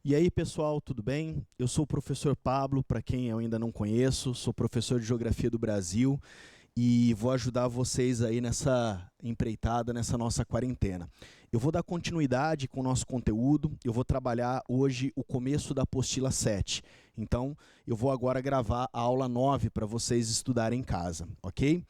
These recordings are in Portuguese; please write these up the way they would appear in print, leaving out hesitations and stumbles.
E aí, pessoal, tudo bem? Eu sou o professor Pablo, para quem eu ainda não conheço, sou professor de Geografia do Brasil e vou ajudar vocês aí nessa empreitada, nessa nossa quarentena. Eu vou dar continuidade com o nosso conteúdo, eu vou trabalhar hoje o começo da apostila 7. Então, eu vou agora gravar a aula 9 para vocês estudarem em casa, ok?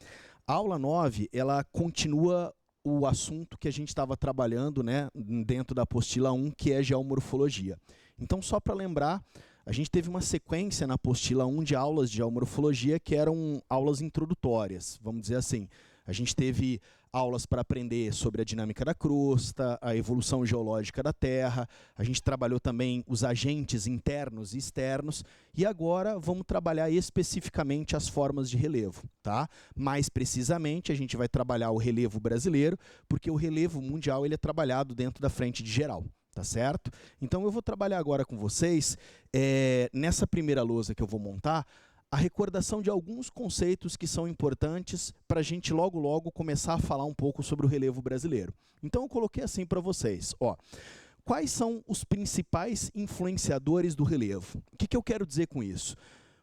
A aula 9, ela continua o assunto que a gente estava trabalhando, né, dentro da apostila 1, que é geomorfologia. Então, só para lembrar, a gente teve uma sequência na apostila 1 de aulas de geomorfologia que eram aulas introdutórias, vamos dizer assim. A gente teve aulas para aprender sobre a dinâmica da crosta, a evolução geológica da Terra, a gente trabalhou também os agentes internos e externos, e agora vamos trabalhar especificamente as formas de relevo, tá? Mais precisamente, a gente vai trabalhar o relevo brasileiro, porque o relevo mundial ele é trabalhado dentro da frente de geral. Tá certo? Então eu vou trabalhar agora com vocês, nessa primeira lousa que eu vou montar, a recordação de alguns conceitos que são importantes para a gente logo começar a falar um pouco sobre o relevo brasileiro. Então eu coloquei assim para vocês, ó. Quais são os principais influenciadores do relevo? O que eu quero dizer com isso?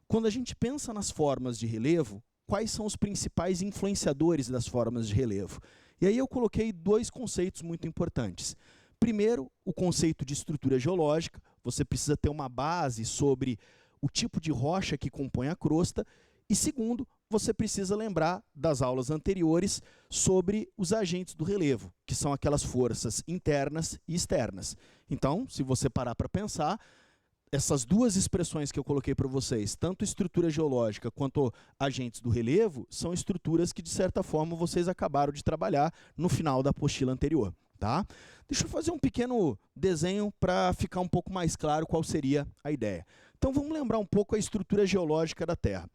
Quando a gente pensa nas formas de relevo, quais são os principais influenciadores das formas de relevo? E aí eu coloquei dois conceitos muito importantes. Primeiro, o conceito de estrutura geológica. Você precisa ter uma base sobre o tipo de rocha que compõe a crosta. E segundo, você precisa lembrar das aulas anteriores sobre os agentes do relevo, que são aquelas forças internas e externas. Então, se você parar para pensar, essas duas expressões que eu coloquei para vocês, tanto estrutura geológica quanto agentes do relevo, são estruturas que, de certa forma, vocês acabaram de trabalhar no final da apostila anterior. Tá? Deixa eu fazer um pequeno desenho para ficar um pouco mais claro qual seria a ideia. Então vamos lembrar um pouco a estrutura geológica da Terra.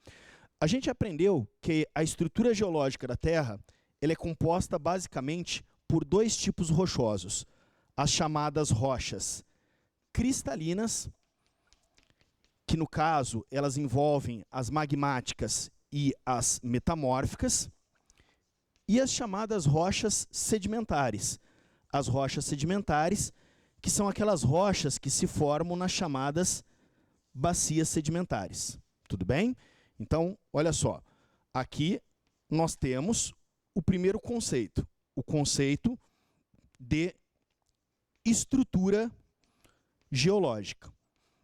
A gente aprendeu que a estrutura geológica da Terra ela é composta basicamente por dois tipos rochosos. As chamadas rochas cristalinas, que no caso elas envolvem as magmáticas e as metamórficas, e as chamadas rochas sedimentares. As rochas sedimentares, que são aquelas rochas que se formam nas chamadas bacias sedimentares. Tudo bem? Então, olha só. Aqui nós temos o primeiro conceito, o conceito de estrutura geológica.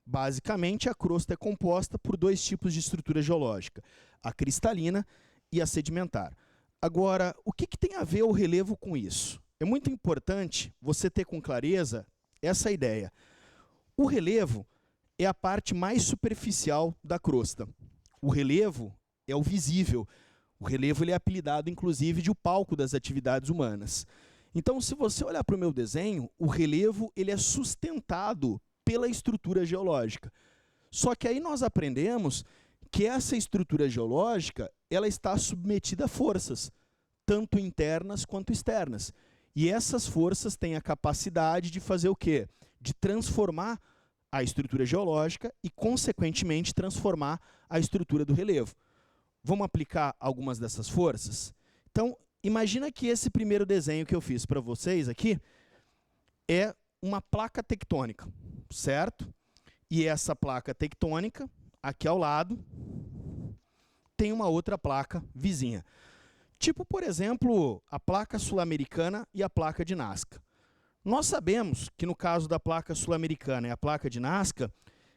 Basicamente, a crosta é composta por dois tipos de estrutura geológica, a cristalina e a sedimentar. Agora, o que tem a ver o relevo com isso? É muito importante você ter com clareza essa ideia. O relevo é a parte mais superficial da crosta. O relevo é o visível. O relevo ele é apelidado, inclusive, de o palco das atividades humanas. Então, se você olhar para o meu desenho, o relevo ele é sustentado pela estrutura geológica. Só que aí nós aprendemos que essa estrutura geológica ela está submetida a forças, tanto internas quanto externas. E essas forças têm a capacidade de fazer o quê? De transformar a estrutura geológica e, consequentemente, transformar a estrutura do relevo. Vamos aplicar algumas dessas forças? Então, imagina que esse primeiro desenho que eu fiz para vocês aqui é uma placa tectônica, certo? E essa placa tectônica, aqui ao lado, tem uma outra placa vizinha. Tipo, por exemplo, a placa sul-americana e a placa de Nazca. Nós sabemos que no caso da placa sul-americana e a placa de Nazca,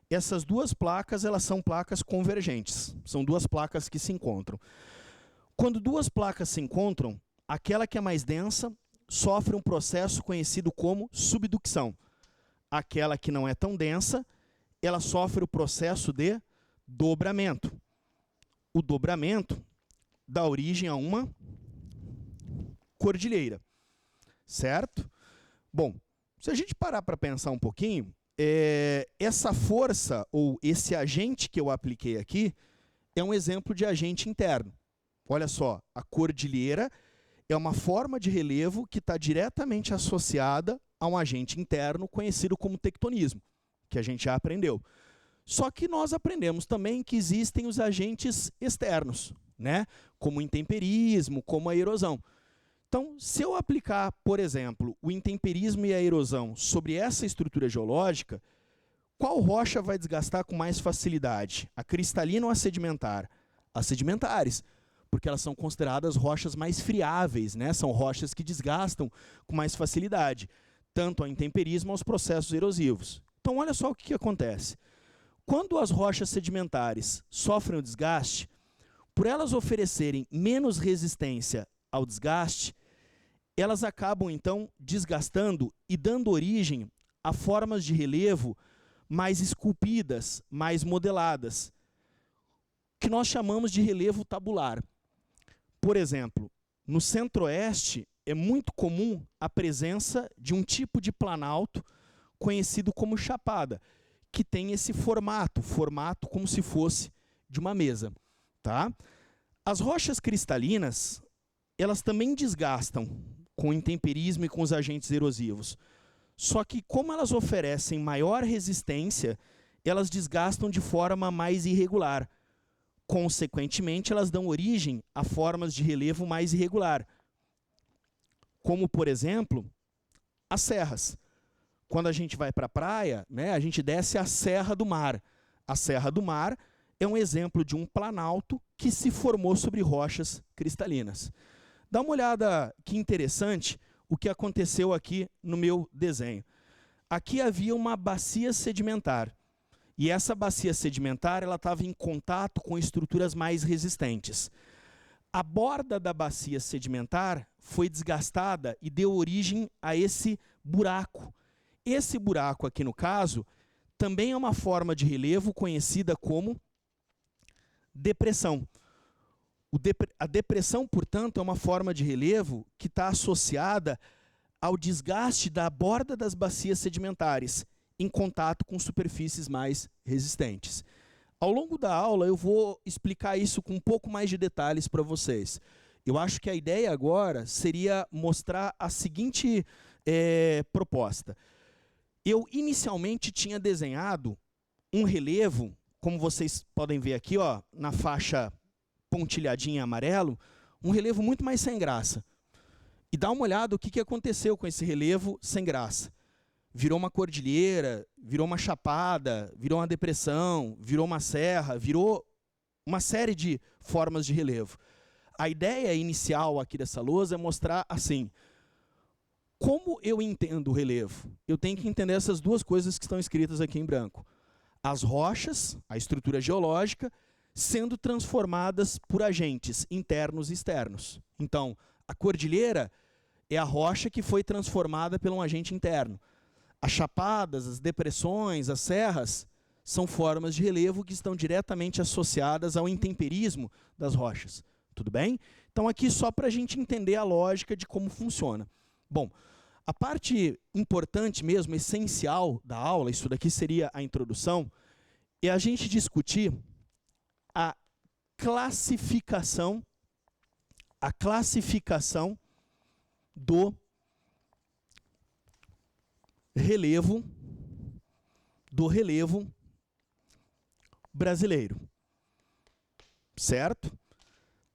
essas duas placas elas são placas convergentes. São duas placas que se encontram. Quando duas placas se encontram, aquela que é mais densa sofre um processo conhecido como subducção. Aquela que não é tão densa, ela sofre o processo de dobramento. O dobramento dá origem a uma cordilheira, certo? Bom, se a gente parar para pensar um pouquinho, essa força ou esse agente que eu apliquei aqui é um exemplo de agente interno. Olha só, a cordilheira é uma forma de relevo que está diretamente associada a um agente interno conhecido como tectonismo, que a gente já aprendeu. Só que nós aprendemos também que existem os agentes externos, né? Como o intemperismo, como a erosão. Então, se eu aplicar, por exemplo, o intemperismo e a erosão sobre essa estrutura geológica, Qual rocha vai desgastar com mais facilidade? A cristalina ou a sedimentar? As sedimentares, porque elas são consideradas rochas mais friáveis, né? São rochas que desgastam com mais facilidade, tanto ao intemperismo aos processos erosivos. Então, olha só o que acontece. Quando as rochas sedimentares sofrem o desgaste, por elas oferecerem menos resistência ao desgaste, elas acabam, então, desgastando e dando origem a formas de relevo mais esculpidas, mais modeladas, que nós chamamos de relevo tabular. Por exemplo, no centro-oeste é muito comum a presença de um tipo de planalto conhecido como chapada, que tem esse formato como se fosse de uma mesa. Tá? As rochas cristalinas, elas também desgastam com o intemperismo e com os agentes erosivos. Só que, como elas oferecem maior resistência, elas desgastam de forma mais irregular. Consequentemente, elas dão origem a formas de relevo mais irregular, como, por exemplo, as serras. Quando a gente vai para a praia, né, a gente desce a Serra do Mar. A Serra do Mar é um exemplo de um planalto que se formou sobre rochas cristalinas. Dá uma olhada que interessante o que aconteceu aqui no meu desenho. Aqui havia uma bacia sedimentar. E essa bacia sedimentar ela estava em contato com estruturas mais resistentes. A borda da bacia sedimentar foi desgastada e deu origem a esse buraco. Esse buraco aqui, no caso, também é uma forma de relevo conhecida como depressão. A depressão, portanto, é uma forma de relevo que está associada ao desgaste da borda das bacias sedimentares, em contato com superfícies mais resistentes. Ao longo da aula, eu vou explicar isso com um pouco mais de detalhes para vocês. Eu acho que a ideia agora seria mostrar a seguinte proposta. Eu, inicialmente, tinha desenhado um relevo, como vocês podem ver aqui, ó, na faixa pontilhadinha em amarelo, um relevo muito mais sem graça. E dá uma olhada o que aconteceu com esse relevo sem graça. Virou uma cordilheira, virou uma chapada, virou uma depressão, virou uma serra, virou uma série de formas de relevo. A ideia inicial aqui dessa lousa é mostrar assim, como eu entendo o relevo? Eu tenho que entender essas duas coisas que estão escritas aqui em branco. As rochas, a estrutura geológica, sendo transformadas por agentes internos e externos. Então, a cordilheira é a rocha que foi transformada por um agente interno. As chapadas, as depressões, as serras são formas de relevo que estão diretamente associadas ao intemperismo das rochas. Tudo bem? Então, aqui só para a gente entender a lógica de como funciona. Bom, a parte importante mesmo, essencial da aula, isso daqui seria a introdução, é a gente discutir a classificação do relevo brasileiro. Certo?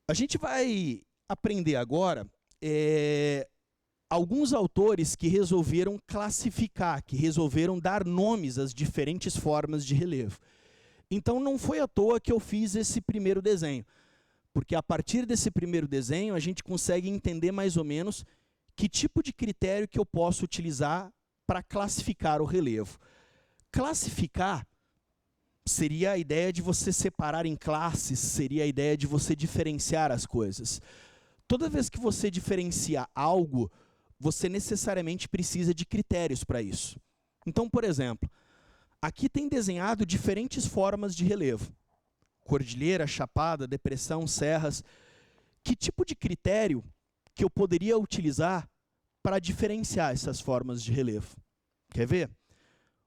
A gente vai aprender agora alguns autores que resolveram classificar, que resolveram dar nomes às diferentes formas de relevo. Então, não foi à toa que eu fiz esse primeiro desenho, porque a partir desse primeiro desenho, a gente consegue entender mais ou menos que tipo de critério que eu posso utilizar para classificar o relevo. Classificar seria a ideia de você separar em classes, seria a ideia de você diferenciar as coisas. Toda vez que você diferencia algo, você necessariamente precisa de critérios para isso. Então, por exemplo, aqui tem desenhado diferentes formas de relevo. Cordilheira, chapada, depressão, serras. Que tipo de critério que eu poderia utilizar para diferenciar essas formas de relevo? Quer ver?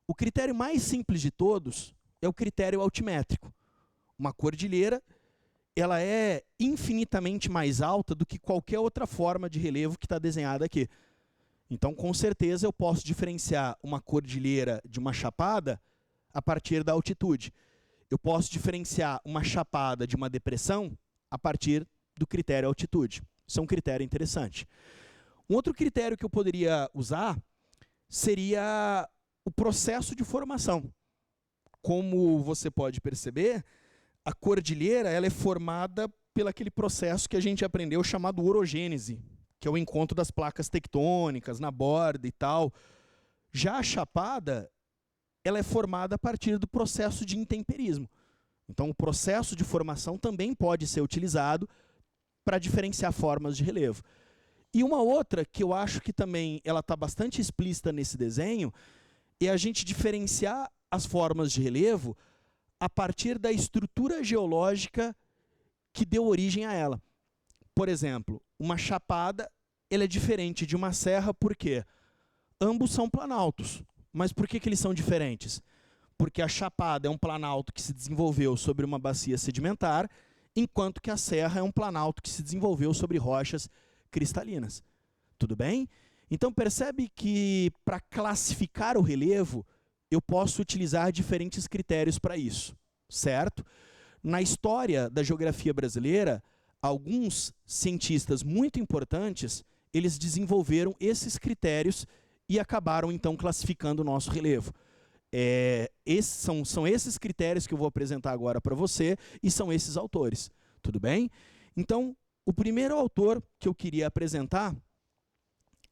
O critério mais simples de todos é o critério altimétrico. Uma cordilheira, ela é infinitamente mais alta do que qualquer outra forma de relevo que está desenhada aqui. Então, com certeza, eu posso diferenciar uma cordilheira de uma chapada a partir da altitude. Eu posso diferenciar uma chapada de uma depressão a partir do critério altitude. Isso é um critério interessante. Um outro critério que eu poderia usar seria o processo de formação. como você pode perceber, a cordilheira ela é formada pelo aquele processo que a gente aprendeu chamado orogênese, que é o encontro das placas tectônicas na borda e tal. Já a chapada, ela é formada a partir do processo de intemperismo. Então, o processo de formação também pode ser utilizado para diferenciar formas de relevo. E uma outra que eu acho que também ela está bastante explícita nesse desenho é a gente diferenciar as formas de relevo a partir da estrutura geológica que deu origem a ela. Por exemplo, uma chapada ela é diferente de uma serra por quê? Ambos são planaltos. Mas por que eles são diferentes? Porque a chapada é um planalto que se desenvolveu sobre uma bacia sedimentar, enquanto que a serra é um planalto que se desenvolveu sobre rochas cristalinas. Tudo bem? Então percebe que para classificar o relevo, eu posso utilizar diferentes critérios para isso, certo? Na história da geografia brasileira, alguns cientistas muito importantes, eles desenvolveram esses critérios e acabaram então classificando o nosso relevo. São esses critérios que eu vou apresentar agora para você e são esses autores. Tudo bem? Então, o primeiro autor que eu queria apresentar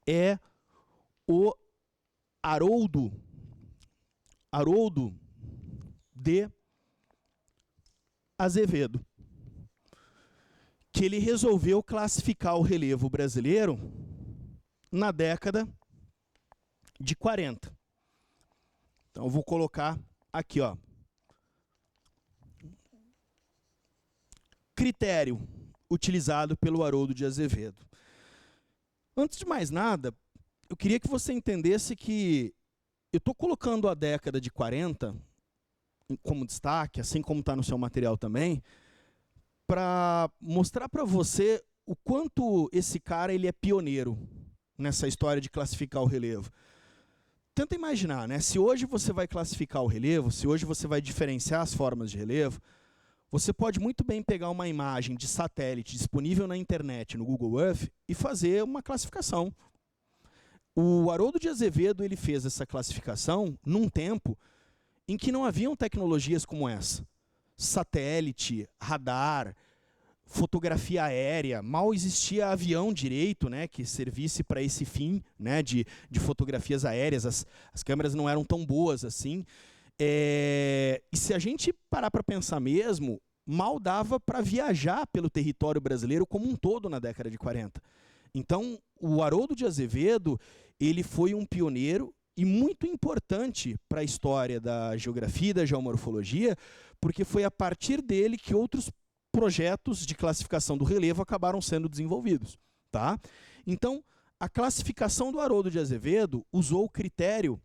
é o Haroldo de Azevedo, que ele resolveu classificar o relevo brasileiro na década de 40. Então, eu vou colocar aqui, ó. Critério utilizado pelo Haroldo de Azevedo. Antes de mais nada, eu queria que você entendesse que eu estou colocando a década de 40 como destaque, assim como está no seu material também, para mostrar para você o quanto esse cara ele é pioneiro nessa história de classificar o relevo. Tenta imaginar, né? Se hoje você vai classificar o relevo, se hoje você vai diferenciar as formas de relevo, você pode muito bem pegar uma imagem de satélite disponível na internet, no Google Earth, e fazer uma classificação. O Haroldo de Azevedo ele fez essa classificação num tempo em que não haviam tecnologias como essa. Satélite, radar, fotografia aérea, mal existia avião direito, né, que servisse para esse fim, né, de fotografias aéreas, as câmeras não eram tão boas assim. E se a gente parar para pensar mesmo, mal dava para viajar pelo território brasileiro como um todo na década de 40. Então, o Haroldo de Azevedo, ele foi um pioneiro e muito importante para a história da geografia e da geomorfologia, porque foi a partir dele que outros projetos de classificação do relevo acabaram sendo desenvolvidos. Tá? Então, a classificação do Haroldo de Azevedo usou o critério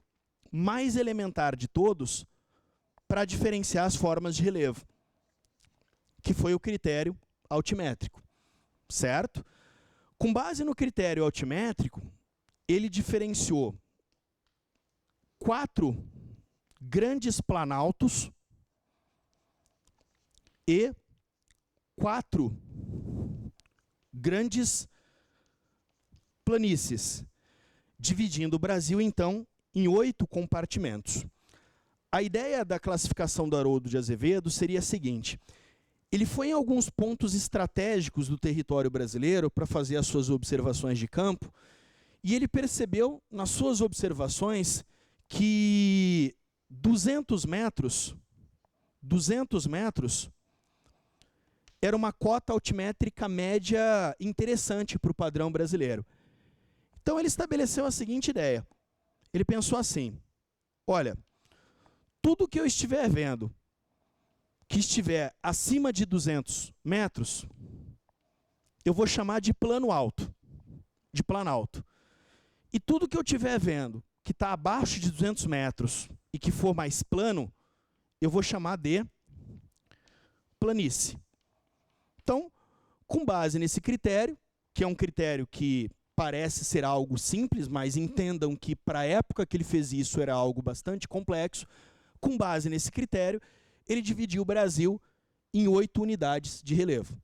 mais elementar de todos para diferenciar as formas de relevo, que foi o critério altimétrico, certo? Com base no critério altimétrico, ele diferenciou 4 grandes planaltos e 4 grandes planícies, dividindo o Brasil, então, em 8 compartimentos. A ideia da classificação do Haroldo de Azevedo seria a seguinte: ele foi em alguns pontos estratégicos do território brasileiro para fazer as suas observações de campo, e ele percebeu, nas suas observações, que 200 metros era uma cota altimétrica média interessante para o padrão brasileiro. Então ele estabeleceu a seguinte ideia. Ele pensou assim: olha, tudo que eu estiver vendo que estiver acima de 200 metros, eu vou chamar de plano alto, de planalto. E tudo que eu estiver vendo que está abaixo de 200 metros e que for mais plano, eu vou chamar de planície. Então, com base nesse critério, que é um critério que parece ser algo simples, mas entendam que para a época que ele fez isso era algo bastante complexo, com base nesse critério, ele dividiu o Brasil em 8 unidades de relevo.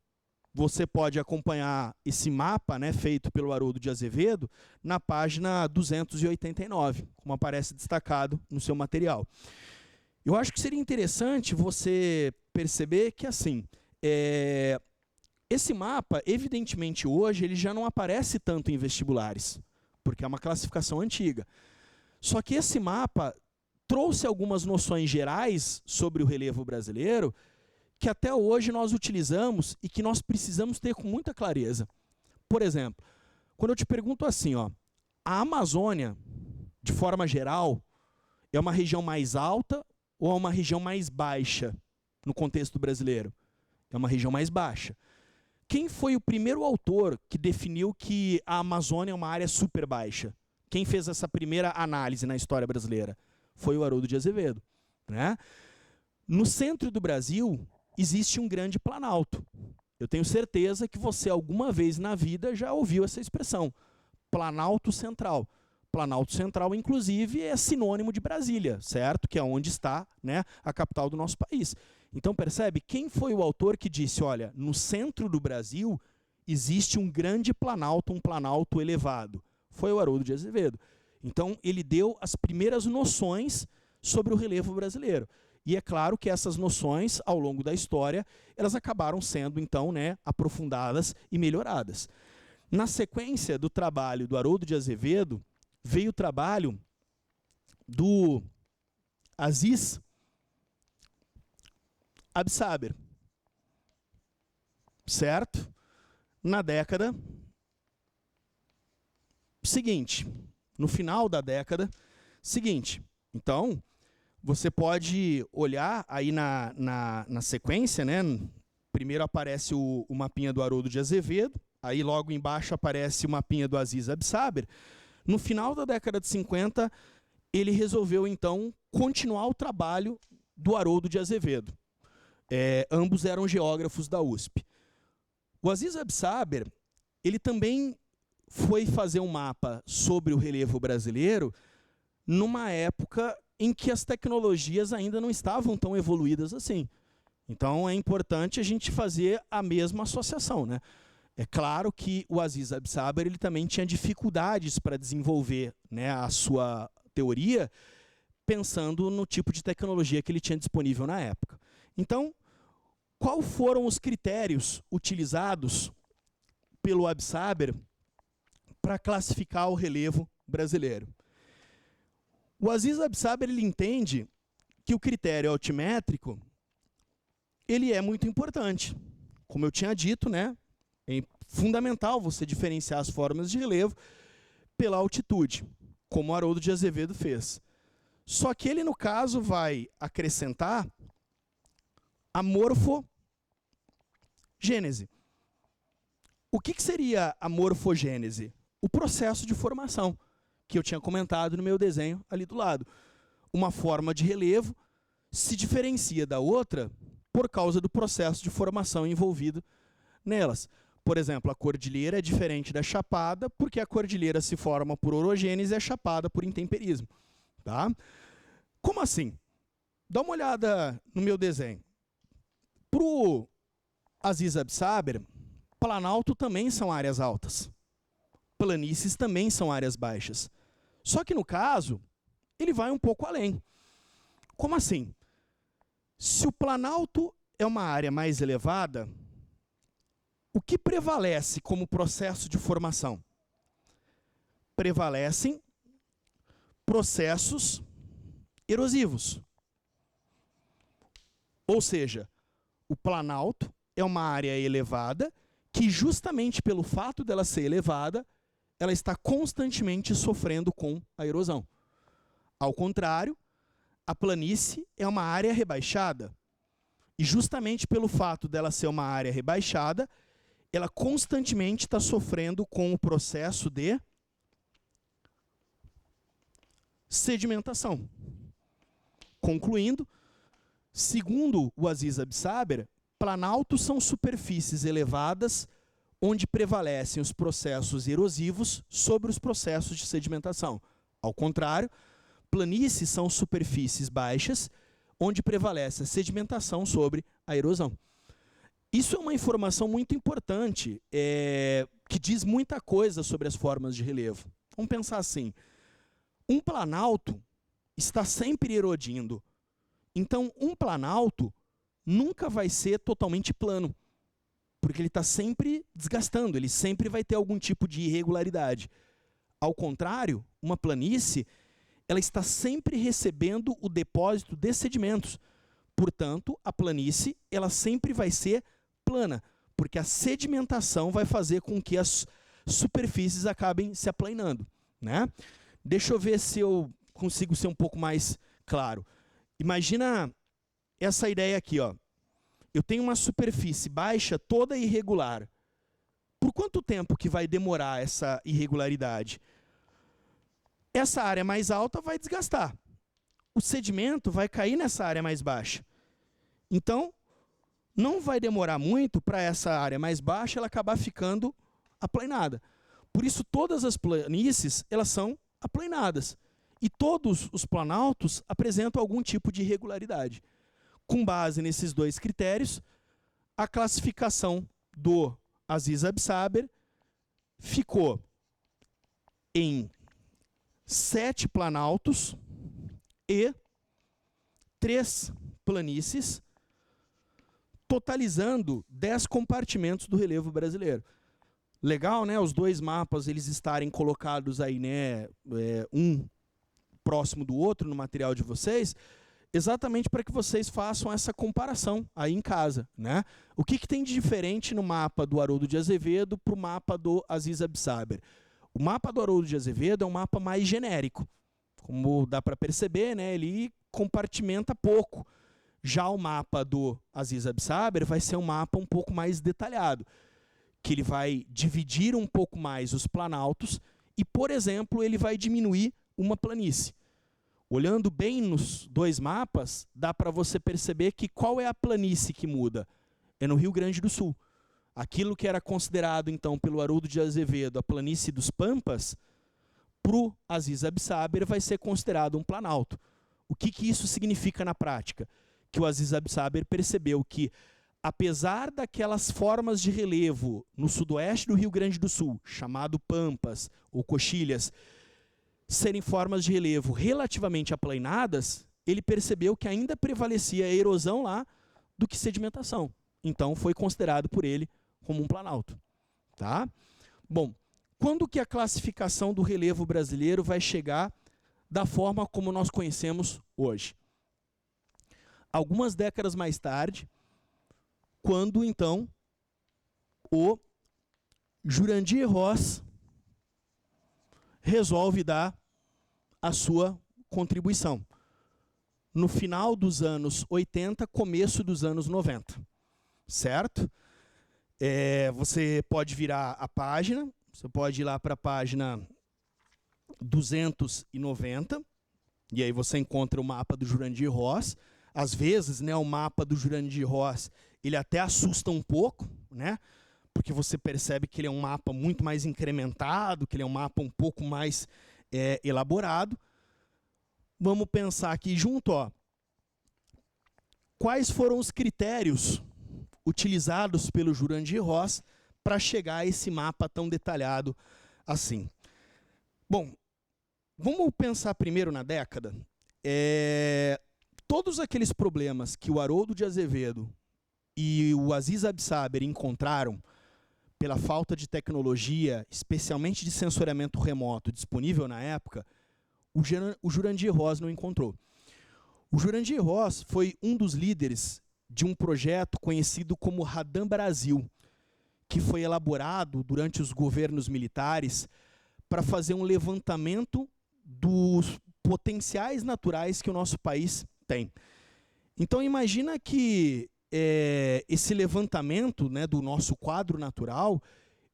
Você pode acompanhar esse mapa, né, feito pelo Haroldo de Azevedo na página 289, como aparece destacado no seu material. Eu acho que seria interessante você perceber que, assim, esse mapa, evidentemente, hoje, ele já não aparece tanto em vestibulares, porque é uma classificação antiga. Só que esse mapa trouxe algumas noções gerais sobre o relevo brasileiro que até hoje nós utilizamos e que nós precisamos ter com muita clareza. Por exemplo, quando eu te pergunto assim, ó, a Amazônia, de forma geral, é uma região mais alta ou é uma região mais baixa no contexto brasileiro? É uma região mais baixa. Quem foi o primeiro autor que definiu que a Amazônia é uma área super baixa? Quem fez essa primeira análise na história brasileira? Foi o Haroldo de Azevedo, né? No centro do Brasil existe um grande planalto. Eu tenho certeza que você alguma vez na vida já ouviu essa expressão, Planalto Central. Planalto Central, inclusive, é sinônimo de Brasília, certo? Que é onde está, né, a capital do nosso país. Então, percebe? Quem foi o autor que disse, olha, no centro do Brasil existe um grande planalto, um planalto elevado? Foi o Haroldo de Azevedo. Então, ele deu as primeiras noções sobre o relevo brasileiro. E é claro que essas noções, ao longo da história, elas acabaram sendo, então, né, aprofundadas e melhoradas. Na sequência do trabalho do Haroldo de Azevedo, veio o trabalho do Aziz Absaber, certo? Na década seguinte, no final da década seguinte. Então, você pode olhar aí na sequência, né? Primeiro aparece o mapinha do Haroldo de Azevedo, aí logo embaixo aparece o mapinha do Aziz Absaber. No final da década de 50, ele resolveu, então, continuar o trabalho do Haroldo de Azevedo. Ambos eram geógrafos da USP. O Aziz Absaber, ele também foi fazer um mapa sobre o relevo brasileiro numa época em que as tecnologias ainda não estavam tão evoluídas assim. Então, é importante a gente fazer a mesma associação, né? É claro que o Aziz Absaber ele também tinha dificuldades para desenvolver, né, a sua teoria, pensando no tipo de tecnologia que ele tinha disponível na época. Então, quais foram os critérios utilizados pelo Absaber para classificar o relevo brasileiro? O Aziz Absaber ele entende que o critério altimétrico ele é muito importante. Como eu tinha dito, né, é fundamental você diferenciar as formas de relevo pela altitude, como o Haroldo de Azevedo fez. Só que ele, no caso, vai acrescentar a morfogênese. O que seria a morfogênese? O processo de formação, que eu tinha comentado no meu desenho ali do lado. Uma forma de relevo se diferencia da outra por causa do processo de formação envolvido nelas. Por exemplo, a cordilheira é diferente da chapada porque a cordilheira se forma por orogênese e a chapada por intemperismo. Tá? Como assim? Dá uma olhada no meu desenho. Para o Aziz Absaber, planalto também são áreas altas. Planícies também são áreas baixas. Só que, no caso, ele vai um pouco além. Como assim? Se o planalto é uma área mais elevada, o que prevalece como processo de formação? Prevalecem processos erosivos. Ou seja, o planalto é uma área elevada que, justamente pelo fato dela ser elevada, ela está constantemente sofrendo com a erosão. Ao contrário, a planície é uma área rebaixada. E justamente pelo fato dela ser uma área rebaixada, ela constantemente está sofrendo com o processo de sedimentação. Concluindo, segundo o Aziz Absaber, planaltos são superfícies elevadas onde prevalecem os processos erosivos sobre os processos de sedimentação. Ao contrário, planícies são superfícies baixas onde prevalece a sedimentação sobre a erosão. Isso é uma informação muito importante, que diz muita coisa sobre as formas de relevo. Vamos pensar assim, um planalto está sempre erodindo Então, um planalto nunca vai ser totalmente plano, porque ele está sempre desgastando, ele sempre vai ter algum tipo de irregularidade. Ao contrário, uma planície, ela está sempre recebendo o depósito de sedimentos. Portanto, a planície ela sempre vai ser plana, porque a sedimentação vai fazer com que as superfícies acabem se aplanando, né? Deixa eu ver se eu consigo ser um pouco mais claro. Imagina essa ideia aqui, ó. Eu tenho uma superfície baixa toda irregular. Por quanto tempo que vai demorar essa irregularidade? Essa área mais alta vai desgastar. O sedimento vai cair nessa área mais baixa. Então, não vai demorar muito para essa área mais baixa ela acabar ficando aplanada. Por isso, todas as planícies elas são aplanadas. E todos os planaltos apresentam algum tipo de irregularidade. Com base nesses dois critérios, a classificação do Aziz Absaber ficou em 7 planaltos e 3 planícies, totalizando 10 compartimentos do relevo brasileiro. Legal, né? Os dois mapas eles estarem colocados aí, né, um próximo do outro no material de vocês, exatamente para que vocês façam essa comparação aí em casa, né? O que tem de diferente no mapa do Haroldo de Azevedo para o mapa do Aziz Absaber? O mapa do Haroldo de Azevedo é um mapa mais genérico. Como dá para perceber, né, ele compartimenta pouco. Já o mapa do Aziz Absaber vai ser um mapa um pouco mais detalhado, que ele vai dividir um pouco mais os planaltos e, por exemplo, ele vai diminuir uma planície. Olhando bem nos dois mapas, dá para você perceber que qual é a planície que muda? É no Rio Grande do Sul. Aquilo que era considerado, então, pelo Haroldo de Azevedo a planície dos Pampas, para o Aziz Absaber vai ser considerado um planalto. O que isso significa na prática? Que o Aziz Absaber percebeu que, apesar daquelas formas de relevo no sudoeste do Rio Grande do Sul, chamado Pampas ou Coxilhas, serem formas de relevo relativamente aplanadas, ele percebeu que ainda prevalecia a erosão lá do que sedimentação. Então, foi considerado por ele como um planalto. Tá? Bom, quando que a classificação do relevo brasileiro vai chegar da forma como nós conhecemos hoje? Algumas décadas mais tarde, quando, então, o Jurandir Ross resolve dar a sua contribuição. No final dos anos 80, começo dos anos 90. Certo? Você pode virar a página, você pode ir lá para a página 290, e aí você encontra o mapa do Jurandir Ross. Às vezes, né, o mapa do Jurandir Ross, ele até assusta um pouco, né? Porque você percebe que ele é um mapa muito mais incrementado, que ele é um mapa um pouco mais elaborado. Vamos pensar aqui junto, ó. Quais foram os critérios utilizados pelo Jurandir Ross para chegar a esse mapa tão detalhado assim? Bom, vamos pensar primeiro na década. Todos aqueles problemas que o Haroldo de Azevedo e o Aziz Absaber encontraram pela falta de tecnologia, especialmente de sensoriamento remoto, disponível na época, o Jurandir Ross não encontrou. O Jurandir Ross foi um dos líderes de um projeto conhecido como Radam Brasil, que foi elaborado durante os governos militares para fazer um levantamento dos potenciais naturais que o nosso país tem. Então, imagina que esse levantamento, né, do nosso quadro natural,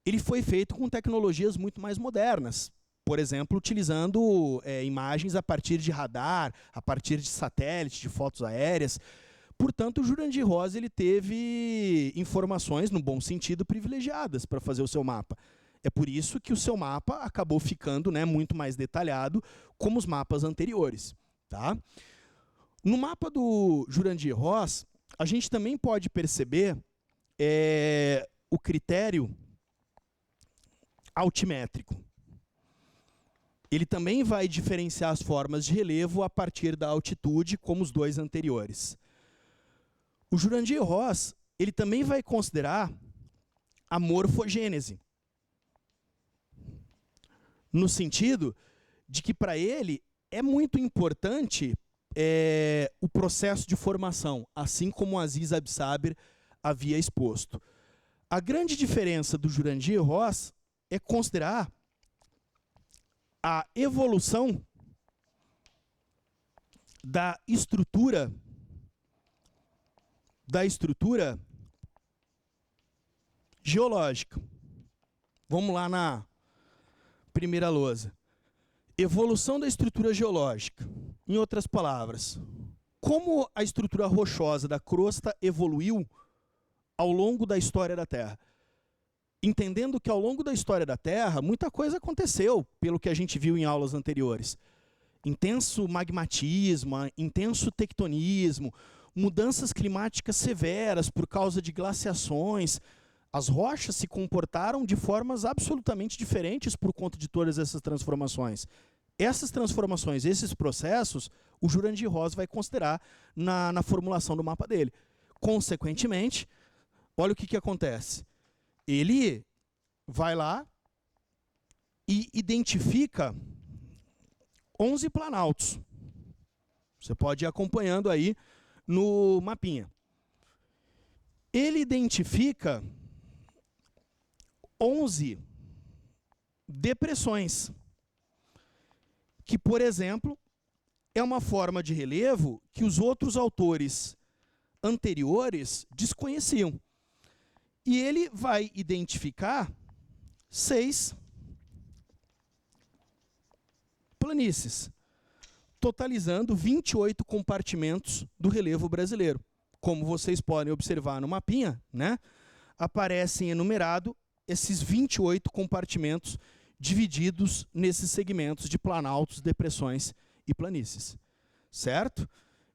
ele foi feito com tecnologias muito mais modernas. Por exemplo, utilizando imagens a partir de radar, a partir de satélite, de fotos aéreas. Portanto, o Jurandir Ross ele teve informações, no bom sentido, privilegiadas para fazer o seu mapa. É por isso que o seu mapa acabou ficando, né, muito mais detalhado, como os mapas anteriores. Tá? No mapa do Jurandir Ross, a gente também pode perceber o critério altimétrico. ele também vai diferenciar as formas de relevo a partir da altitude, como os dois anteriores. O Jurandir Ross, ele também vai considerar a morfogênese, no sentido de que, para ele, é muito importante o processo de formação, assim como Aziz Absaber havia exposto. A grande diferença do Jurandir Ross é considerar a evolução da estrutura geológica. Vamos lá na primeira lousa. Evolução da estrutura geológica. Em outras palavras, como a estrutura rochosa da crosta evoluiu ao longo da história da Terra. Entendendo que ao longo da história da Terra, muita coisa aconteceu, pelo que a gente viu em aulas anteriores. Intenso magmatismo, intenso tectonismo, mudanças climáticas severas por causa de glaciações. As rochas se comportaram de formas absolutamente diferentes por conta de todas essas transformações. Essas transformações, esses processos, o Jurandir Ross vai considerar na formulação do mapa dele. Consequentemente, olha o que acontece. Ele vai lá e identifica 11 planaltos. Você pode ir acompanhando aí no mapinha. Ele identifica 11 depressões, que, por exemplo, é uma forma de relevo que os outros autores anteriores desconheciam. E ele vai identificar 6 planícies, totalizando 28 compartimentos do relevo brasileiro. Como vocês podem observar no mapinha, né, aparecem enumerados esses 28 compartimentos divididos nesses segmentos de planaltos, depressões e planícies. Certo?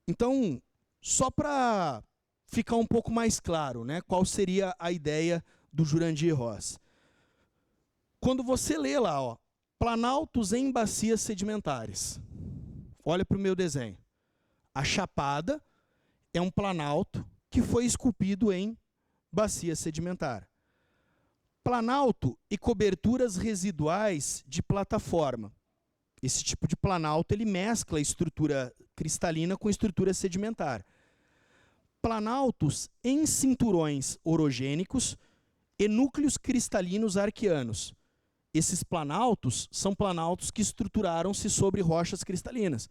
Então, só para ficar um pouco mais claro, né, qual seria a ideia do Jurandir Ross. Quando você lê lá, ó, planaltos em bacias sedimentares, olha para o meu desenho. A Chapada é um planalto que foi esculpido em bacia sedimentar. Planalto e coberturas residuais de plataforma. Esse tipo de planalto ele mescla a estrutura cristalina com a estrutura sedimentar. Planaltos em cinturões orogênicos e núcleos cristalinos arqueanos. Esses planaltos são planaltos que estruturaram-se sobre rochas cristalinas.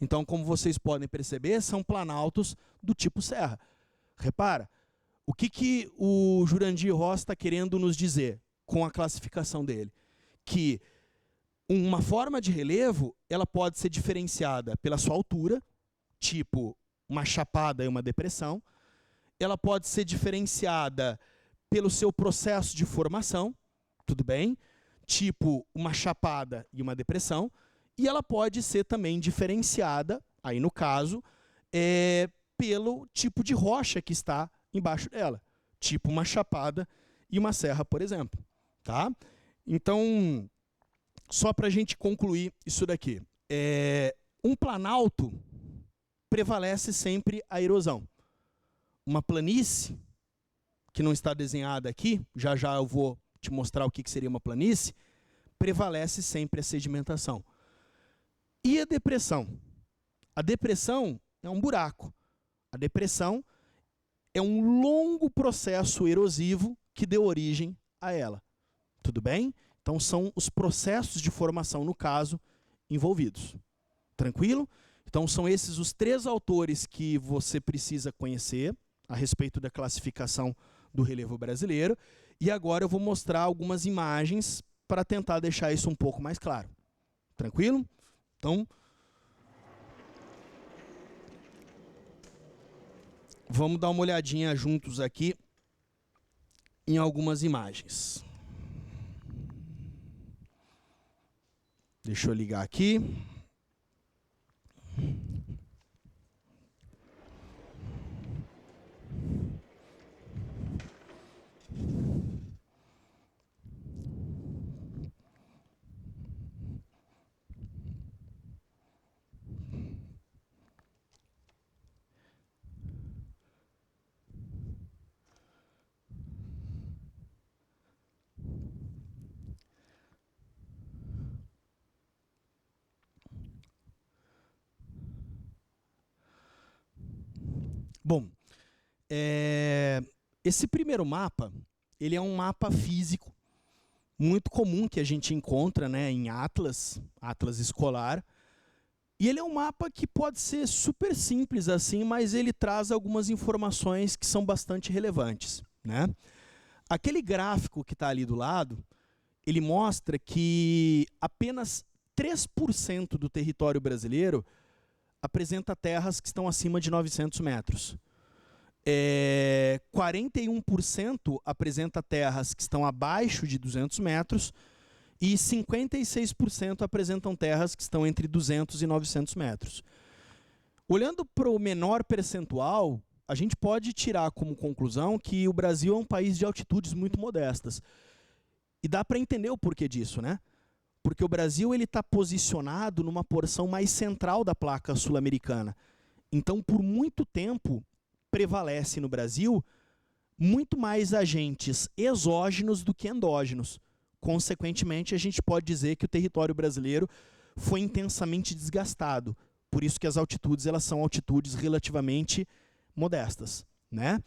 Então, como vocês podem perceber, são planaltos do tipo serra. Repara, o que o Jurandir Ross está querendo nos dizer com a classificação dele? Que uma forma de relevo ela pode ser diferenciada pela sua altura, tipo uma chapada e uma depressão. Ela pode ser diferenciada pelo seu processo de formação, tudo bem? Tipo uma chapada e uma depressão. E ela pode ser também diferenciada, aí no caso, pelo tipo de rocha que está embaixo dela. Tipo uma chapada e uma serra, por exemplo. Tá? Então, só para a gente concluir isso daqui. Um planalto prevalece sempre a erosão. Uma planície, que não está desenhada aqui, já já eu vou te mostrar o que seria uma planície, prevalece sempre a sedimentação. E a depressão? A depressão é um buraco. A depressão é um longo processo erosivo que deu origem a ela. Tudo bem? Então são os processos de formação, no caso, envolvidos. Tranquilo? Então são esses os 3 autores que você precisa conhecer a respeito da classificação do relevo brasileiro. E agora eu vou mostrar algumas imagens para tentar deixar isso um pouco mais claro. Tranquilo? Então, vamos dar uma olhadinha juntos aqui em algumas imagens. Deixa eu ligar aqui. Bom, esse primeiro mapa, ele é um mapa físico, muito comum que a gente encontra, né, em atlas escolar. E ele é um mapa que pode ser super simples assim, mas ele traz algumas informações que são bastante relevantes, né? Aquele gráfico que está ali do lado, ele mostra que apenas 3% do território brasileiro apresenta terras que estão acima de 900 metros. 41% apresenta terras que estão abaixo de 200 metros e 56% apresentam terras que estão entre 200 e 900 metros. Olhando para o menor percentual, a gente pode tirar como conclusão que o Brasil é um país de altitudes muito modestas. E dá para entender o porquê disso, né? Porque o Brasil está posicionado numa porção mais central da placa sul-americana. Então, por muito tempo, prevalece no Brasil muito mais agentes exógenos do que endógenos. Consequentemente, a gente pode dizer que o território brasileiro foi intensamente desgastado. Por isso que as altitudes elas são altitudes relativamente modestas, né?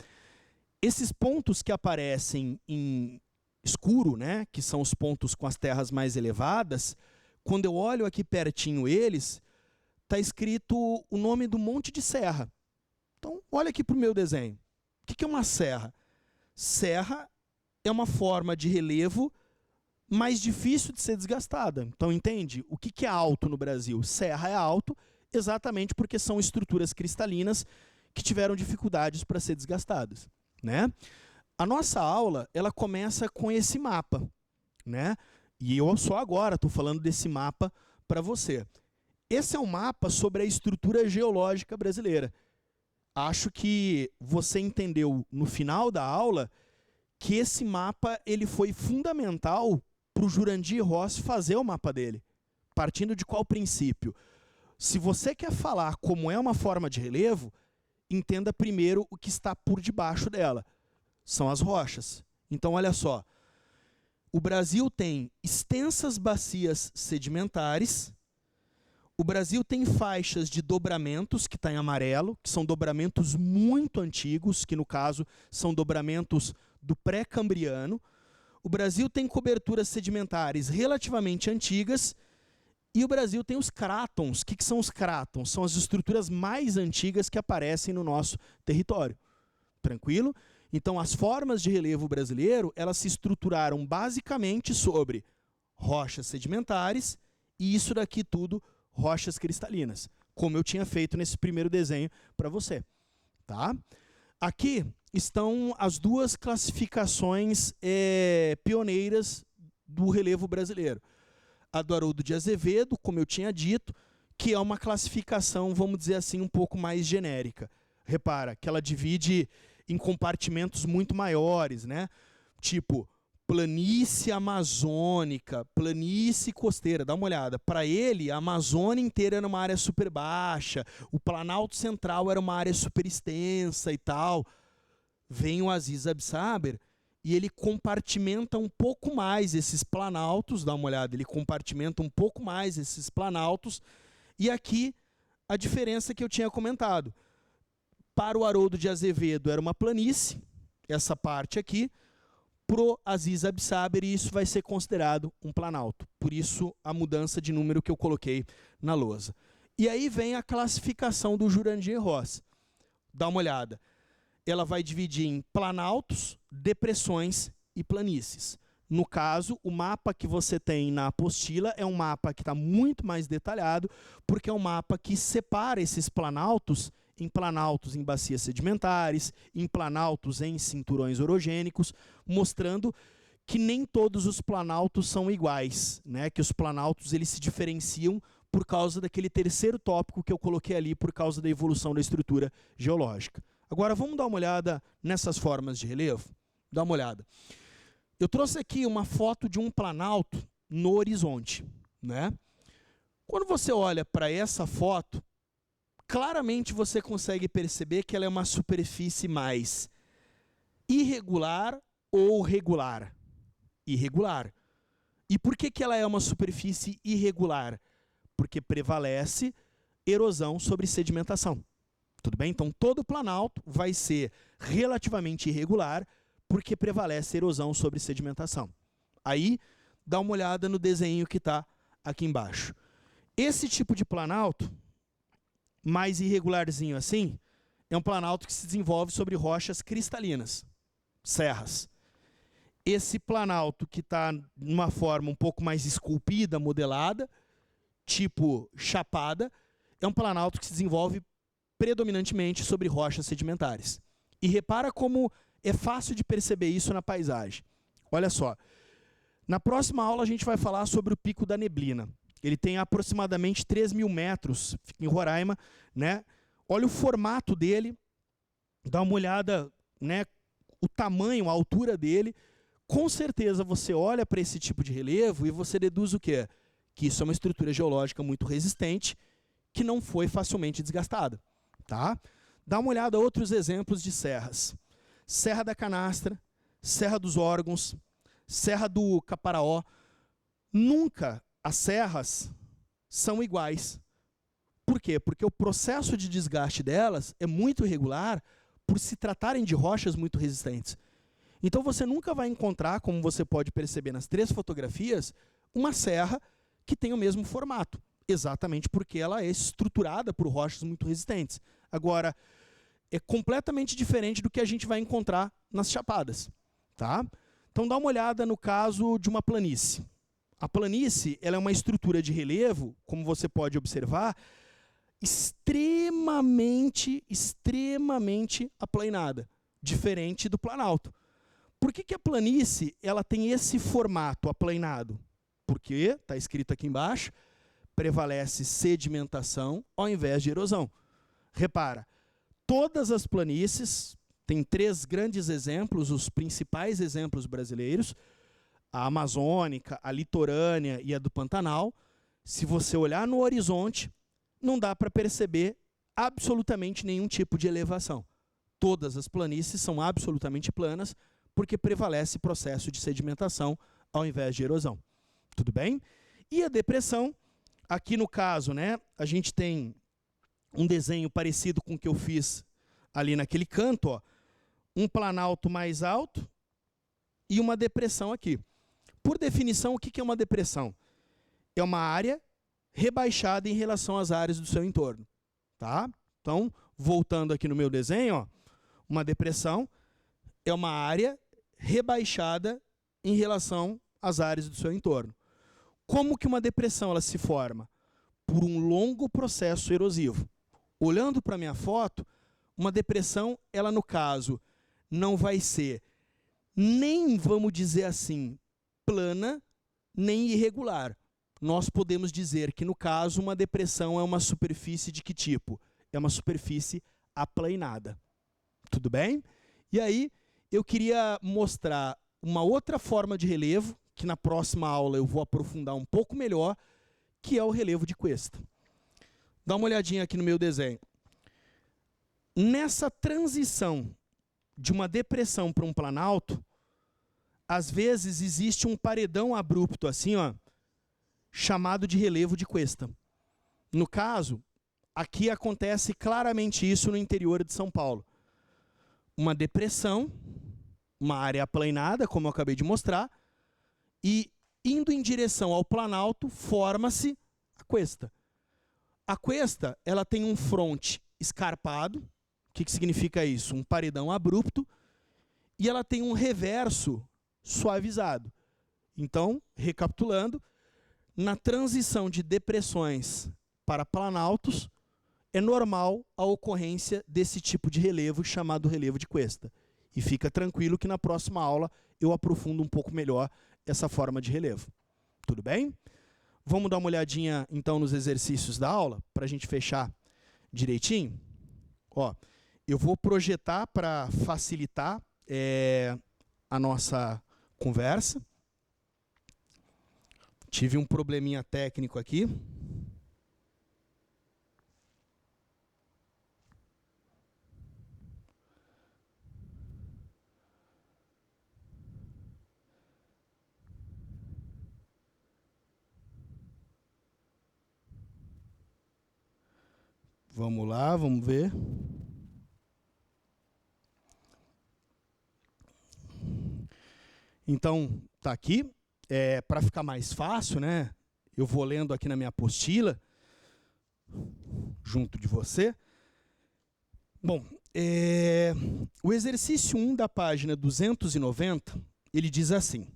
Esses pontos que aparecem em escuro, né, que são os pontos com as terras mais elevadas, quando eu olho aqui pertinho eles, está escrito o nome do monte de serra. Então, olha aqui para o meu desenho. O que é uma serra? Serra é uma forma de relevo mais difícil de ser desgastada. Então, entende? O que é alto no Brasil? Serra é alto exatamente porque são estruturas cristalinas que tiveram dificuldades para ser desgastadas, né? A nossa aula, ela começa com esse mapa, né? E eu só agora estou falando desse mapa para você. Esse é um mapa sobre a estrutura geológica brasileira. Acho que você entendeu no final da aula que esse mapa ele foi fundamental para o Jurandir Ross fazer o mapa dele. Partindo de qual princípio? Se você quer falar como é uma forma de relevo, entenda primeiro o que está por debaixo dela. São as rochas. Então, olha só. O Brasil tem extensas bacias sedimentares. O Brasil tem faixas de dobramentos, que está em amarelo, que são dobramentos muito antigos, que no caso são dobramentos do pré-cambriano. O Brasil tem coberturas sedimentares relativamente antigas. E o Brasil tem os crátons. O que são os crátons? São as estruturas mais antigas que aparecem no nosso território. Tranquilo? Então, as formas de relevo brasileiro, elas se estruturaram basicamente sobre rochas sedimentares e isso daqui tudo, rochas cristalinas, como eu tinha feito nesse primeiro desenho para você. Tá? Aqui estão as duas classificações pioneiras do relevo brasileiro. A do Haroldo de Azevedo, como eu tinha dito, que é uma classificação, vamos dizer assim, um pouco mais genérica. Repara que ela divide em compartimentos muito maiores, né? Tipo, planície amazônica, planície costeira. Dá uma olhada. Para ele, a Amazônia inteira era uma área super baixa, o Planalto Central era uma área super extensa e tal. Vem o Aziz Absaber e ele compartimenta um pouco mais esses planaltos, dá uma olhada, ele compartimenta um pouco mais esses planaltos. E aqui, a diferença que eu tinha comentado. Para o Haroldo de Azevedo era uma planície, essa parte aqui. Para o Aziz Absaber, isso vai ser considerado um planalto. Por isso, a mudança de número que eu coloquei na lousa. E aí vem a classificação do Jurandir Ross. Dá uma olhada. Ela vai dividir em planaltos, depressões e planícies. No caso, o mapa que você tem na apostila é um mapa que está muito mais detalhado, porque é um mapa que separa esses planaltos em bacias sedimentares, em planaltos em cinturões orogênicos, mostrando que nem todos os planaltos são iguais, né? Que os planaltos eles se diferenciam por causa daquele terceiro tópico que eu coloquei ali, por causa da evolução da estrutura geológica. Agora, vamos dar uma olhada nessas formas de relevo? Dá uma olhada. Eu trouxe aqui uma foto de um planalto no horizonte, né? Quando você olha para essa foto, claramente você consegue perceber que ela é uma superfície mais irregular ou regular. Irregular. E por que ela é uma superfície irregular? Porque prevalece erosão sobre sedimentação. Tudo bem? Então, todo o planalto vai ser relativamente irregular, porque prevalece erosão sobre sedimentação. Aí, dá uma olhada no desenho que está aqui embaixo. Esse tipo de planalto, mais irregularzinho assim, é um planalto que se desenvolve sobre rochas cristalinas, serras. Esse planalto que está numa forma um pouco mais esculpida, modelada, tipo chapada, é um planalto que se desenvolve predominantemente sobre rochas sedimentares. E repara como é fácil de perceber isso na paisagem. Olha só, na próxima aula a gente vai falar sobre o Pico da Neblina. Ele tem aproximadamente 3.000 metros, fica em Roraima, né? Olha o formato dele, dá uma olhada, né, o tamanho, a altura dele. Com certeza você olha para esse tipo de relevo e você deduz o quê? Que isso é uma estrutura geológica muito resistente, que não foi facilmente desgastada. Tá? Dá uma olhada a outros exemplos de serras. Serra da Canastra, Serra dos Órgãos, Serra do Caparaó. Nunca as serras são iguais. Por quê? Porque o processo de desgaste delas é muito irregular por se tratarem de rochas muito resistentes. Então você nunca vai encontrar, como você pode perceber nas 3 fotografias, uma serra que tem o mesmo formato, exatamente porque ela é estruturada por rochas muito resistentes. Agora, é completamente diferente do que a gente vai encontrar nas chapadas. Tá? Então dá uma olhada no caso de uma planície. A planície ela é uma estrutura de relevo, como você pode observar, extremamente aplainada, diferente do planalto. Por que a planície ela tem esse formato aplainado? Porque, está escrito aqui embaixo, prevalece sedimentação ao invés de erosão. Repara, todas as planícies, tem 3 grandes exemplos, os principais exemplos brasileiros, a amazônica, a litorânea e a do Pantanal. Se você olhar no horizonte, não dá para perceber absolutamente nenhum tipo de elevação. Todas as planícies são absolutamente planas, porque prevalece processo de sedimentação ao invés de erosão. Tudo bem? E a depressão, aqui no caso, né, a gente tem um desenho parecido com o que eu fiz ali naquele canto, ó, um planalto mais alto e uma depressão aqui. Por definição, o que é uma depressão? É uma área rebaixada em relação às áreas do seu entorno. Tá? Então, voltando aqui no meu desenho, ó, uma depressão é uma área rebaixada em relação às áreas do seu entorno. Como que uma depressão ela se forma? Por um longo processo erosivo. Olhando para a minha foto, uma depressão, ela no caso, não vai ser nem, vamos dizer assim, plana, nem irregular. Nós podemos dizer que, no caso, uma depressão é uma superfície de que tipo? É uma superfície aplainada. Tudo bem? E aí, eu queria mostrar uma outra forma de relevo, que na próxima aula eu vou aprofundar um pouco melhor, que é o relevo de cuesta. Dá uma olhadinha aqui no meu desenho. Nessa transição de uma depressão para um planalto, às vezes existe um paredão abrupto assim, ó, chamado de relevo de cuesta. No caso, aqui acontece claramente isso no interior de São Paulo. Uma depressão, uma área aplainada, como eu acabei de mostrar, e indo em direção ao planalto, forma-se a cuesta. A cuesta, ela tem um fronte escarpado. O que significa isso? Um paredão abrupto. E ela tem um reverso suavizado. Então, recapitulando, na transição de depressões para planaltos, é normal a ocorrência desse tipo de relevo chamado relevo de cuesta. E fica tranquilo que na próxima aula eu aprofundo um pouco melhor essa forma de relevo. Tudo bem? Vamos dar uma olhadinha então nos exercícios da aula, para a gente fechar direitinho? Ó, eu vou projetar para facilitar a nossa conversa. Tive um probleminha técnico aqui. Vamos lá, vamos ver. Então, tá aqui. Para ficar mais fácil, né? Eu vou lendo aqui na minha apostila, junto de você. Bom, o exercício 1 da página 290, ele diz assim: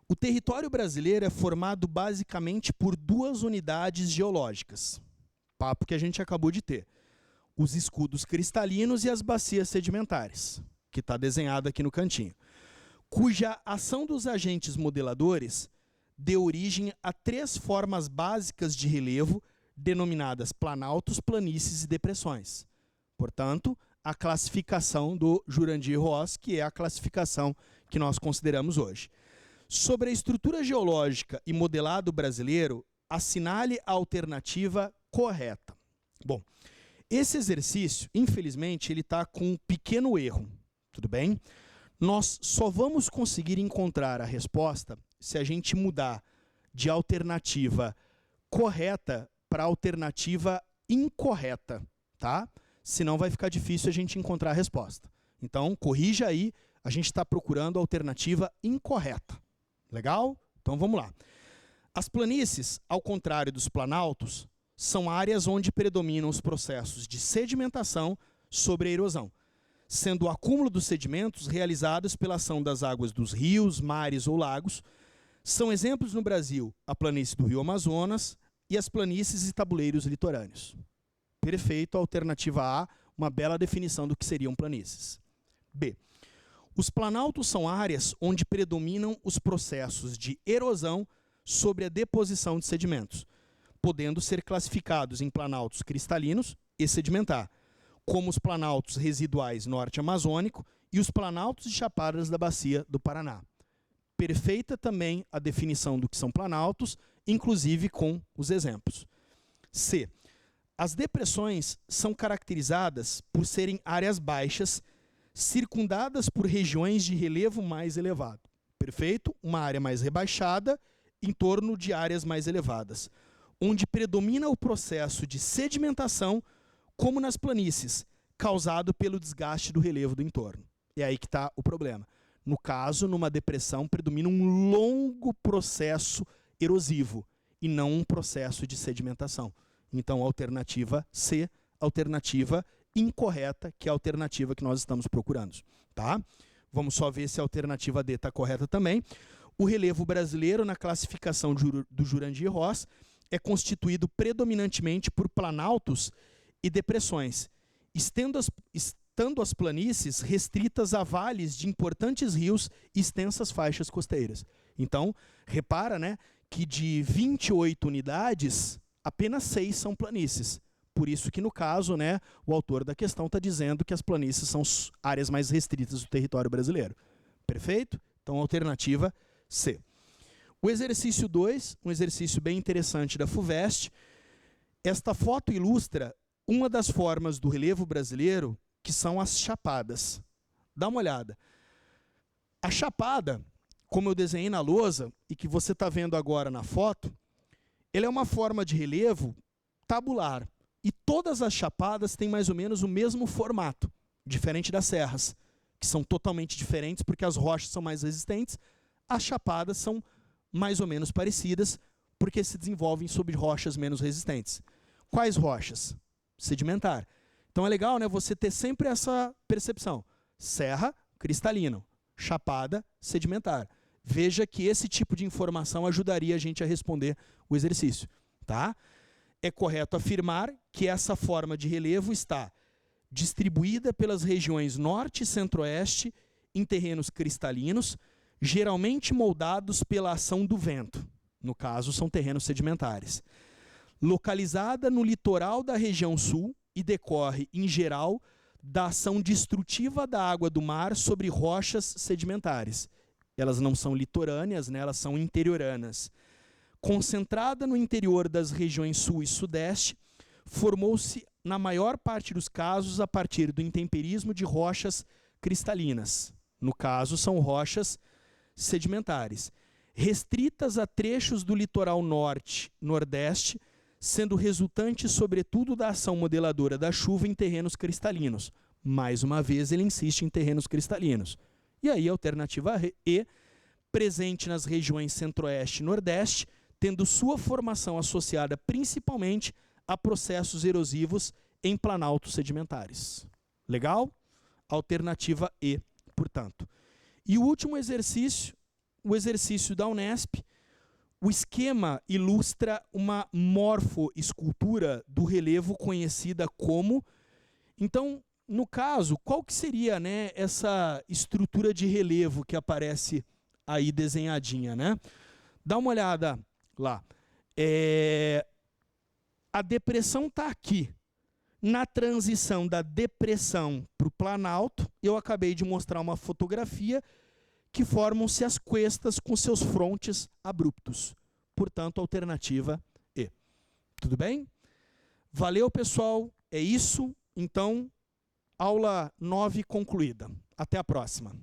o território brasileiro é formado basicamente por duas unidades geológicas, papo que a gente acabou de ter, os escudos cristalinos e as bacias sedimentares, que está desenhado aqui no cantinho, cuja ação dos agentes modeladores deu origem a três formas básicas de relevo, denominadas planaltos, planícies e depressões. Portanto, a classificação do Jurandir Ross, que é a classificação que nós consideramos hoje. Sobre a estrutura geológica e modelado brasileiro, assinale a alternativa correta. Bom, esse exercício, infelizmente, ele está com um pequeno erro, tudo bem? Nós só vamos conseguir encontrar a resposta se a gente mudar de alternativa correta para alternativa incorreta, tá? Senão vai ficar difícil a gente encontrar a resposta. Então, corrija aí, a gente está procurando a alternativa incorreta. Legal? Então, vamos lá. As planícies, ao contrário dos planaltos, são áreas onde predominam os processos de sedimentação sobre a erosão, sendo o acúmulo dos sedimentos realizados pela ação das águas dos rios, mares ou lagos. São exemplos no Brasil a planície do Rio Amazonas e as planícies e tabuleiros litorâneos. Perfeito, alternativa A, uma bela definição do que seriam planícies. B. Os planaltos são áreas onde predominam os processos de erosão sobre a deposição de sedimentos, podendo ser classificados em planaltos cristalinos e sedimentar, como os planaltos residuais norte-amazônico e os planaltos de chapadas da bacia do Paraná. Perfeita também a definição do que são planaltos, inclusive com os exemplos. C. As depressões são caracterizadas por serem áreas baixas, circundadas por regiões de relevo mais elevado. Perfeito? Uma área mais rebaixada em torno de áreas mais elevadas, onde predomina o processo de sedimentação, como nas planícies, causado pelo desgaste do relevo do entorno. É aí que está o problema. No caso, numa depressão, predomina um longo processo erosivo e não um processo de sedimentação. Então, alternativa C, alternativa incorreta, que é a alternativa que nós estamos procurando. Tá? Vamos só ver se a alternativa D está correta também. O relevo brasileiro, na classificação do Jurandir Ross, é constituído predominantemente por planaltos e depressões, estando as planícies restritas a vales de importantes rios e extensas faixas costeiras. Então, repara, né, que de 28 unidades, apenas 6 são planícies. Por isso que, no caso, né, o autor da questão está dizendo que as planícies são áreas mais restritas do território brasileiro. Perfeito? Então, alternativa C. O exercício 2, um exercício bem interessante da FUVEST. Esta foto ilustra uma das formas do relevo brasileiro, que são as chapadas. Dá uma olhada. A chapada, como eu desenhei na lousa e que você está vendo agora na foto, ele é uma forma de relevo tabular. E todas as chapadas têm mais ou menos o mesmo formato, diferente das serras, que são totalmente diferentes porque as rochas são mais resistentes. As chapadas são mais ou menos parecidas porque se desenvolvem sobre rochas menos resistentes. Quais rochas? Sedimentar. Então é legal, né, você ter sempre essa percepção. Serra, cristalino. Chapada, sedimentar. Veja que esse tipo de informação ajudaria a gente a responder o exercício. Tá? É correto afirmar que essa forma de relevo está distribuída pelas regiões norte e centro-oeste em terrenos cristalinos, geralmente moldados pela ação do vento. No caso, são terrenos sedimentares. Localizada no litoral da região sul e decorre, em geral, da ação destrutiva da água do mar sobre rochas sedimentares. Elas não são litorâneas, né? Elas são interioranas. Concentrada no interior das regiões sul e sudeste, formou-se, na maior parte dos casos, a partir do intemperismo de rochas cristalinas. No caso, são rochas sedimentares, restritas a trechos do litoral norte, nordeste, sendo resultante, sobretudo, da ação modeladora da chuva em terrenos cristalinos. Mais uma vez, ele insiste em terrenos cristalinos. E aí, a alternativa E presente nas regiões Centro-Oeste e Nordeste, tendo sua formação associada principalmente a processos erosivos em planaltos sedimentares. Legal? Alternativa E, portanto. E o último exercício, o exercício da Unesp. O esquema ilustra uma morfoescultura do relevo conhecida como... Então, no caso, qual que seria, né, essa estrutura de relevo que aparece aí desenhadinha, né? Dá uma olhada lá. A depressão está aqui. Na transição da depressão para o planalto, eu acabei de mostrar uma fotografia que formam-se as cuestas com seus frontes abruptos. Portanto, alternativa E. Tudo bem? Valeu, pessoal. É isso. Então, aula 9 concluída. Até a próxima.